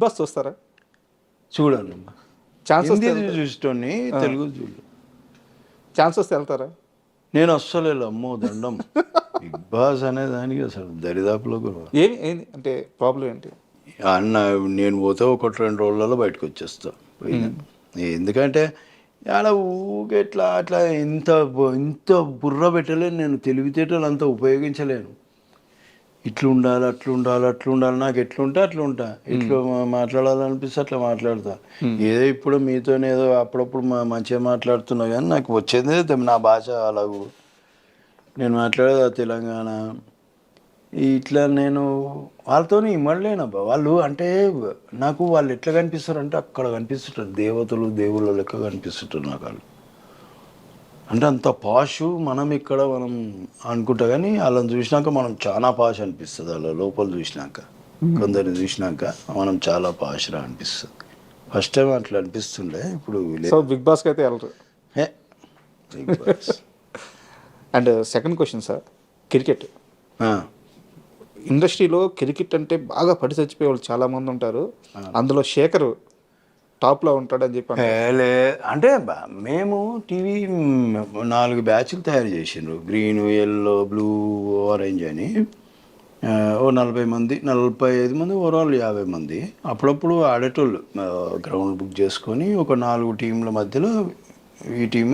Boss చూస్తారా? చూడను. Chance వస్తే హిందీ చూసేటోని, తెలుగు చూడను. ఛాన్స్ వస్తే వెళ్తారా? నేను అస్సలు అమ్మో దండం. బిగ్ బాస్ అనే దానికి అసలు దరిదాపులో కూడా ఏమి అంటే ప్రాబ్లం ఏంటి? అన్న నేను పోతే 1-2 రోజులలో బయటకు వచ్చేస్తా. ఎందుకంటే ఆడ ఊగే అట్లా ఇంత బుర్ర పెట్టలేను, నేను తెలివితేటలు అంతా ఉపయోగించలేను. ఇట్లా ఉండాలి, అట్లా ఉండాలి, నాకు ఎట్లుంటే అట్లా ఉంటా, ఎట్లా మాట్లాడాలనిపిస్తే అట్లా మాట్లాడతా. ఏదో ఇప్పుడు మీతోనే ఏదో అప్పుడప్పుడు మంచిగా మాట్లాడుతున్నా కానీ నాకు వచ్చేదే నా భాష అలాగూ. నేను మాట్లాడేది తెలంగాణ. ఇట్లా నేను వాళ్ళతో ఇమ్మడలేనబ్బా. వాళ్ళు అంటే నాకు వాళ్ళు ఎట్లా కనిపిస్తారు అంటే అక్కడ కనిపిస్తుంటారు, దేవతలు దేవుళ్ళ లెక్క కనిపిస్తుంటారు నాకు వాళ్ళు. అంటే అంత పాషు మనం అనుకుంటా కానీ వాళ్ళని చూసినాక మనం చాలా పాష్ అనిపిస్తుంది. వాళ్ళ లోపల చూసినాక, కొందరిని చూసినాక మనం చాలా పాష్రా అనిపిస్తుంది. ఫస్ట్ టైం అట్లా అనిపిస్తుండే. ఇప్పుడు సో బిగ్ బాస్కి అయితే వెళ్ళరు. Big boss. And second question sir, cricket ఇండస్ట్రీలో క్రికెట్ అంటే బాగా పడి చచ్చిపోయే వాళ్ళు చాలామంది ఉంటారు. అందులో శేఖర్ టాప్లో ఉంటాడని చెప్పి అంటే మేము టీవీ 4 బ్యాచ్లు తయారు చేసిండ్రు. గ్రీన్, ఎల్లో, బ్లూ, ఆరెంజ్ అని. ఓ 40 మంది, 45 మంది, ఓవరాల్ 50 మంది. అప్పుడప్పుడు ఆడేటోళ్ళు గ్రౌండ్ బుక్ చేసుకొని ఒక 4 టీంల మధ్యలో ఈ టీం